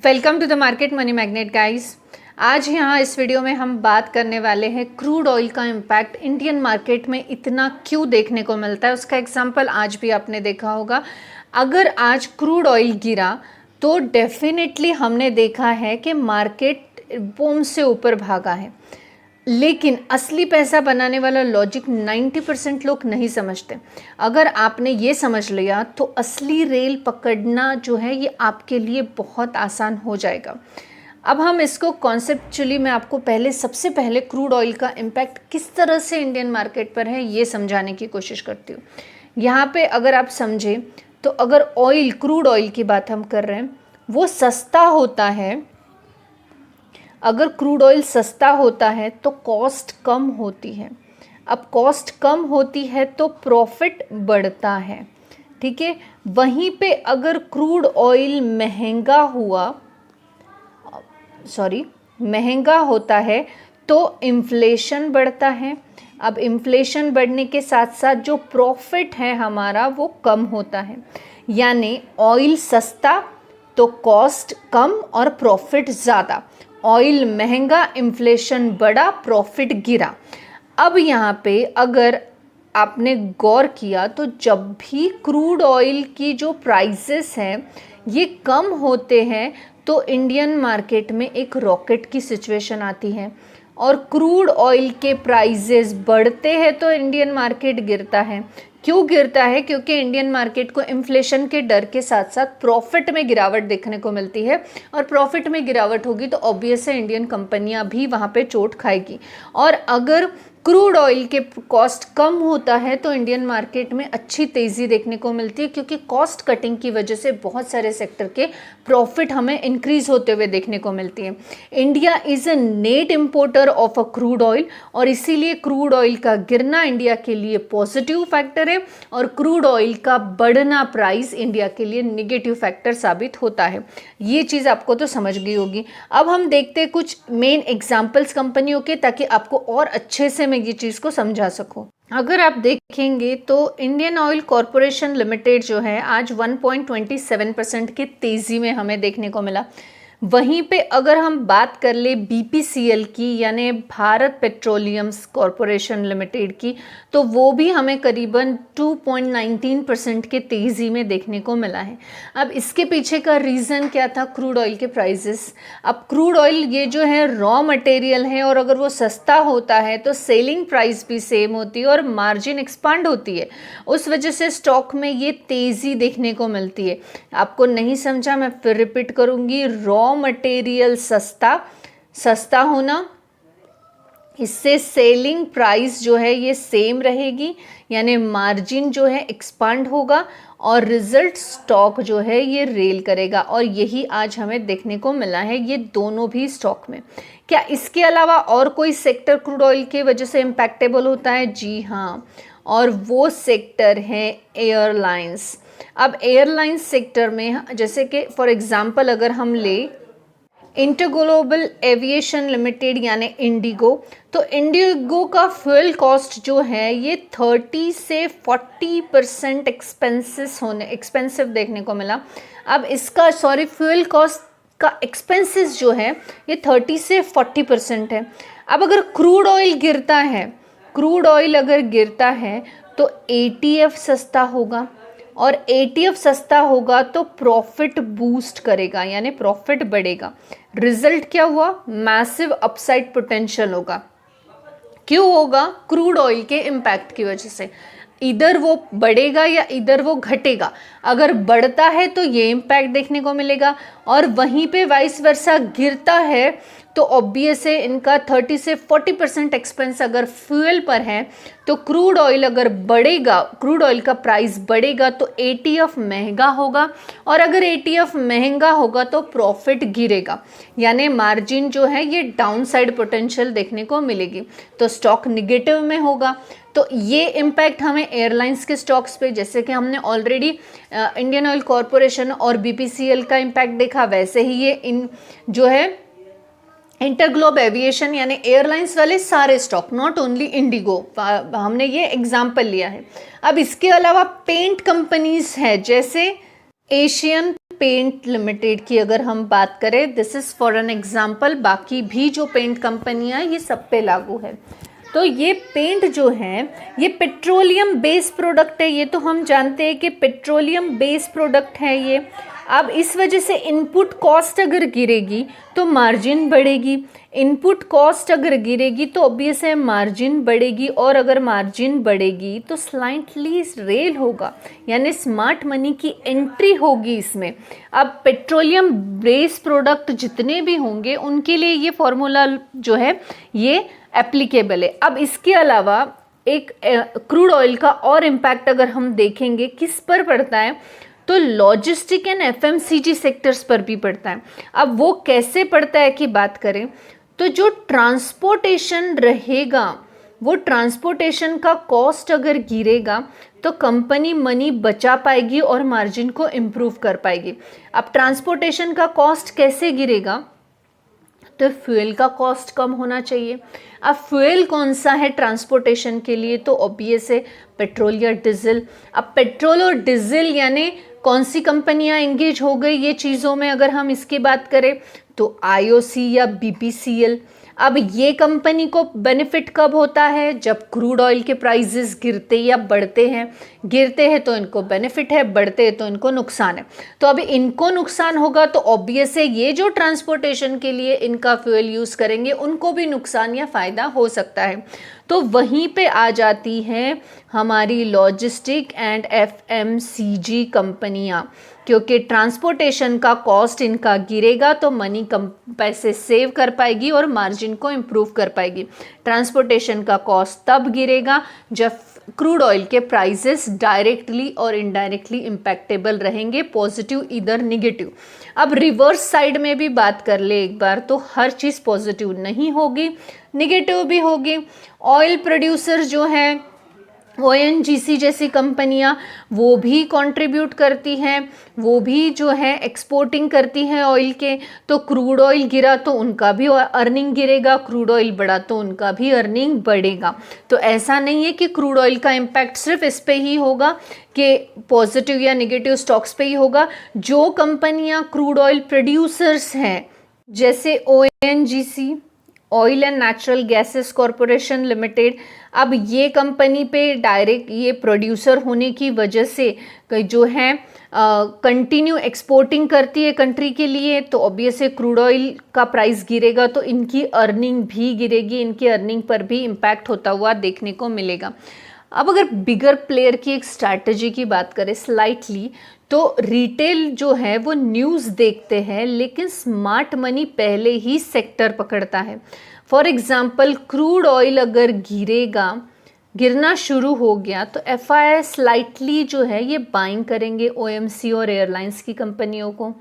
Welcome to the Market Money Magnet guys. आज यहाँ इस वीडियो में हम बात करने वाले हैं क्रूड ऑयल का इम्पैक्ट इंडियन मार्केट में इतना क्यों देखने को मिलता है। उसका एग्जांपल आज भी आपने देखा होगा। अगर आज क्रूड ऑयल गिरा तो डेफिनेटली हमने देखा है कि मार्केट बूम से ऊपर भागा है, लेकिन असली पैसा बनाने वाला लॉजिक 90% लोग नहीं समझते। अगर आपने ये समझ लिया तो असली रेल पकड़ना जो है ये आपके लिए बहुत आसान हो जाएगा। अब हम इसको कॉन्सेप्चुअली मैं आपको सबसे पहले क्रूड ऑयल का इम्पैक्ट किस तरह से इंडियन मार्केट पर है ये समझाने की कोशिश करती हूँ। यहाँ पे अगर आप समझें तो अगर क्रूड ऑयल की बात हम कर रहे हैं, वो सस्ता होता है। अगर क्रूड ऑयल सस्ता होता है तो कॉस्ट कम होती है। अब कॉस्ट कम होती है तो प्रॉफिट बढ़ता है, ठीक है। वहीं पे अगर क्रूड ऑयल महंगा होता है तो इन्फ्लेशन बढ़ता है। अब इन्फ्लेशन बढ़ने के साथ साथ जो प्रॉफिट है हमारा वो कम होता है। यानी ऑयल सस्ता तो कॉस्ट कम और प्रॉफिट ज़्यादा। ऑयल महंगा, इन्फ्लेशन बढ़ा, प्रॉफिट गिरा। अब यहाँ पे अगर आपने गौर किया तो जब भी क्रूड ऑयल की जो प्राइसेस हैं ये कम होते हैं तो इंडियन मार्केट में एक रॉकेट की सिचुएशन आती है, और क्रूड ऑयल के प्राइसेस बढ़ते हैं तो इंडियन मार्केट गिरता है। क्यों गिरता है? क्योंकि इंडियन मार्केट को इन्फ्लेशन के डर के साथ साथ प्रॉफिट में गिरावट देखने को मिलती है, और प्रॉफिट में गिरावट होगी तो ऑब्वियस है इंडियन कंपनियां भी वहां पे चोट खाएगी। और अगर क्रूड ऑयल के कॉस्ट कम होता है तो इंडियन मार्केट में अच्छी तेज़ी देखने को मिलती है, क्योंकि कॉस्ट कटिंग की वजह से बहुत सारे सेक्टर के प्रॉफिट हमें इंक्रीज होते हुए देखने को मिलती है। India is a net importer of a crude oil, और इसीलिए क्रूड ऑयल का गिरना इंडिया के लिए पॉजिटिव फैक्टर है, और क्रूड ऑयल का बढ़ना प्राइस इंडिया के लिए निगेटिव फैक्टर साबित होता है। ये चीज़ आपको तो समझ गई होगी। अब हम देखते हैं कुछ मेन एग्जाम्पल्स कंपनियों के, ताकि आपको और अच्छे से मैं ये चीज़ को समझा सकूं। अगर आप देखेंगे तो इंडियन ऑयल कॉरपोरेशन लिमिटेड जो है आज 1.27% की तेज़ी में हमें देखने को मिला। वहीं पे अगर हम बात कर ले BPCL की, यानी भारत पेट्रोलियम्स कॉरपोरेशन लिमिटेड की, तो वो भी हमें करीबन 2.19% के तेज़ी में देखने को मिला है। अब इसके पीछे का रीज़न क्या था? क्रूड ऑयल के प्राइसेस। अब क्रूड ऑयल ये जो है रॉ मटेरियल है, और अगर वो सस्ता होता है तो सेलिंग प्राइस भी सेम होती है और मार्जिन एक्सपांड होती है। उस वजह से स्टॉक में ये तेज़ी देखने को मिलती है। आपको नहीं समझा, मैं फिर रिपीट करूँगी। रॉ मटेरियल सस्ता होना, इससे सेलिंग प्राइस जो है ये सेम रहेगी, यानी मार्जिन जो है एक्सपांड होगा, और रिजल्ट स्टॉक जो है ये रेल करेगा। और यही आज हमें देखने को मिला है, ये दोनों भी स्टॉक में। क्या इसके अलावा और कोई सेक्टर क्रूड ऑयल की वजह से इम्पैक्टेबल होता है? जी हाँ, और वो सेक्टर है एयरलाइंस। अब एयरलाइंस सेक्टर में जैसे कि फॉर एग्जांपल अगर हम ले इंटरग्लोबल एविएशन लिमिटेड यानी इंडिगो, तो इंडिगो का फ्यूल कॉस्ट जो है ये 30 से 40% एक्सपेंसिव देखने को मिला। अब इसका फ्यूल कॉस्ट का एक्सपेंसेस जो है ये 30 से 40% है। अब अगर क्रूड ऑयल गिरता है तो ATF सस्ता होगा, और ATF सस्ता होगा तो प्रॉफिट बूस्ट करेगा, यानी प्रॉफिट बढ़ेगा। रिजल्ट क्या हुआ? मैसिव अपसाइड पोटेंशियल होगा। क्यों होगा? क्रूड ऑयल के इम्पैक्ट की वजह से। इधर वो बढ़ेगा या इधर वो घटेगा। अगर बढ़ता है तो ये इम्पैक्ट देखने को मिलेगा, और वहीं पे वाइस वर्सा गिरता है तो ऑब्वियस है इनका 30 से 40% एक्सपेंस अगर फ्यूल पर है, तो क्रूड ऑयल अगर बढ़ेगा, क्रूड ऑयल का प्राइस बढ़ेगा तो ATF महंगा होगा, और अगर ATF महंगा होगा तो प्रॉफिट गिरेगा, यानी मार्जिन जो है ये डाउन साइड पोटेंशियल देखने को मिलेगी, तो स्टॉक निगेटिव में होगा। तो ये इम्पैक्ट हमें एयरलाइंस के स्टॉक्स पे, जैसे कि हमने ऑलरेडी इंडियन ऑयल कॉरपोरेशन और BPCL का इम्पैक्ट देखा, वैसे ही ये जो है इंटरग्लोब एविएशन यानी एयरलाइंस वाले सारे स्टॉक, नॉट ओनली इंडिगो, हमने ये एग्जाम्पल लिया है। अब इसके अलावा पेंट कंपनीज है, जैसे एशियन पेंट लिमिटेड की अगर हम बात करें, this is for an example, बाकी भी जो पेंट कंपनियां ये सब पे लागू है। तो ये पेंट जो है ये पेट्रोलियम बेस प्रोडक्ट है, ये तो हम जानते हैं कि पेट्रोलियम बेस प्रोडक्ट है ये। अब इस वजह से इनपुट कॉस्ट अगर गिरेगी तो मार्जिन बढ़ेगी, इनपुट कॉस्ट अगर गिरेगी तो ऑब्वियस है मार्जिन बढ़ेगी, और अगर मार्जिन बढ़ेगी तो स्लाइटली रेल होगा, यानी स्मार्ट मनी की एंट्री होगी इसमें। अब पेट्रोलियम बेस प्रोडक्ट जितने भी होंगे उनके लिए ये फॉर्मूला जो है ये एप्लीकेबल है। अब इसके अलावा एक क्रूड ऑयल का और इम्पैक्ट अगर हम देखेंगे किस पर पड़ता है, तो लॉजिस्टिक एंड एफएमसीजी सेक्टर्स पर भी पड़ता है। अब वो कैसे पड़ता है की बात करें तो जो ट्रांसपोर्टेशन रहेगा, वो ट्रांसपोर्टेशन का कॉस्ट अगर गिरेगा तो कंपनी मनी बचा पाएगी और मार्जिन को इम्प्रूव कर पाएगी। अब ट्रांसपोर्टेशन का कॉस्ट कैसे गिरेगा, तो फ्यूल का कॉस्ट कम होना चाहिए। अब फ्यूल कौन सा है ट्रांसपोर्टेशन के लिए, तो ऑब्वियस है पेट्रोल या डीजल। अब पेट्रोल और डीजल यानी कौन सी कंपनियां एंगेज हो गई ये चीज़ों में, अगर हम इसकी बात करें तो आईओसी या बीपीसीएल। अब ये कंपनी को बेनिफिट कब होता है, जब क्रूड ऑयल के प्राइसेस गिरते या बढ़ते हैं। गिरते हैं तो इनको बेनिफिट है, बढ़ते हैं तो इनको नुकसान है। तो अभी इनको नुकसान होगा तो ऑब्वियस है ये जो ट्रांसपोर्टेशन के लिए इनका फ्यूल यूज़ करेंगे उनको भी नुकसान या फ़ायदा हो सकता है। तो वहीं पे आ जाती हैं हमारी लॉजिस्टिक एंड एफएमसीजी कंपनियां, क्योंकि ट्रांसपोर्टेशन का कॉस्ट इनका गिरेगा तो मनी कम पैसे सेव कर पाएगी और मार्जिन को इम्प्रूव कर पाएगी। ट्रांसपोर्टेशन का कॉस्ट तब गिरेगा जब क्रूड ऑयल के प्राइसेस डायरेक्टली और इनडायरेक्टली इम्पैक्टेबल रहेंगे, पॉजिटिव इधर निगेटिव। अब रिवर्स साइड में भी बात कर ले एक बार, तो हर चीज़ पॉजिटिव नहीं होगी, निगेटिव भी होगी। ऑयल प्रोड्यूसर जो हैं ओएनजीसी जैसी कंपनियां वो भी कंट्रीब्यूट करती हैं, वो भी जो है एक्सपोर्टिंग करती हैं ऑयल के। तो क्रूड ऑयल गिरा तो उनका भी अर्निंग गिरेगा, क्रूड ऑयल बढ़ा तो उनका भी अर्निंग बढ़ेगा। तो ऐसा नहीं है कि क्रूड ऑयल का इम्पैक्ट सिर्फ इस पे ही होगा कि पॉजिटिव या नेगेटिव स्टॉक्स पे ही होगा। जो कंपनियां क्रूड ऑयल प्रोड्यूसर्स हैं जैसे ONGC, oil and natural gases corporation limited, अब ये कंपनी पे डायरेक्ट ये प्रोड्यूसर होने की वजह से जो है कंटिन्यू एक्सपोर्टिंग करती है कंट्री के लिए, तो ऑब्वियसली क्रूड ऑयल का प्राइस गिरेगा तो इनकी अर्निंग भी गिरेगी, इनकी अर्निंग पर भी इम्पैक्ट होता हुआ देखने को मिलेगा। अब अगर बिगर प्लेयर की एक स्ट्रैटेजी की बात करें स्लाइटली, तो रिटेल जो है वो न्यूज़ देखते हैं लेकिन स्मार्ट मनी पहले ही सेक्टर पकड़ता है। फॉर एग्जांपल क्रूड ऑयल अगर गिरना शुरू हो गया तो एफआईआई स्लाइटली जो है ये बाइंग करेंगे ओएमसी और एयरलाइंस की कंपनियों को।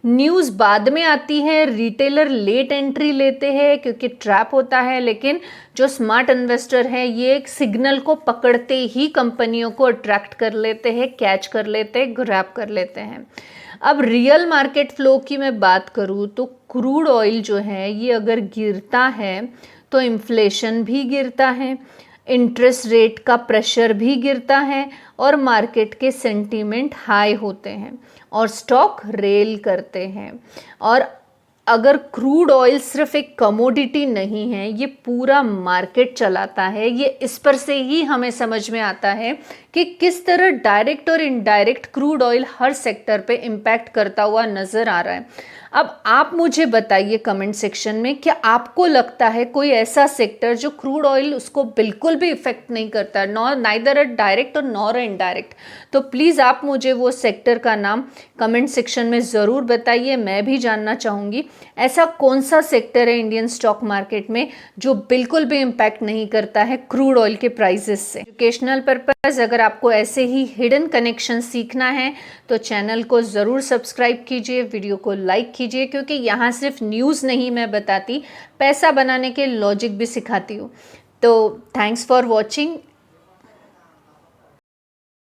न्यूज़ बाद में आती है, रिटेलर लेट एंट्री लेते हैं क्योंकि ट्रैप होता है, लेकिन जो स्मार्ट इन्वेस्टर है ये एक सिग्नल को पकड़ते ही कंपनियों को अट्रैक्ट कर लेते हैं, कैच कर लेते हैं, ग्रैब कर लेते हैं। अब रियल मार्केट फ्लो की मैं बात करूँ तो क्रूड ऑयल जो है ये अगर गिरता है तो इन्फ्लेशन भी गिरता है, इंटरेस्ट रेट का प्रेशर भी गिरता है और मार्केट के सेंटीमेंट हाई होते हैं और स्टॉक रेल करते हैं। और अगर क्रूड ऑयल सिर्फ एक कमोडिटी नहीं है, ये पूरा मार्केट चलाता है। ये इस पर से ही हमें समझ में आता है कि किस तरह डायरेक्ट और इनडायरेक्ट क्रूड ऑयल हर सेक्टर पे इम्पैक्ट करता हुआ नज़र आ रहा है। अब आप मुझे बताइए कमेंट सेक्शन में, क्या आपको लगता है कोई ऐसा सेक्टर जो क्रूड ऑयल उसको बिल्कुल भी इफेक्ट नहीं करता, नाइदर डायरेक्ट और नॉर इनडायरेक्ट? तो प्लीज़ आप मुझे वो सेक्टर का नाम कमेंट सेक्शन में ज़रूर बताइए, मैं भी जानना चाहूँगी ऐसा कौन सा सेक्टर है इंडियन स्टॉक मार्केट में जो बिल्कुल भी इम्पैक्ट नहीं करता है क्रूड ऑयल के प्राइसेस से। एजुकेशनल पर्पज़ अगर आपको ऐसे ही हिडन कनेक्शन सीखना है तो चैनल को ज़रूर सब्सक्राइब कीजिए, वीडियो को लाइक कीजिए, क्योंकि यहाँ सिर्फ न्यूज़ नहीं मैं बताती, पैसा बनाने के लॉजिक भी सिखाती हूँ। तो थैंक्स फॉर वॉचिंग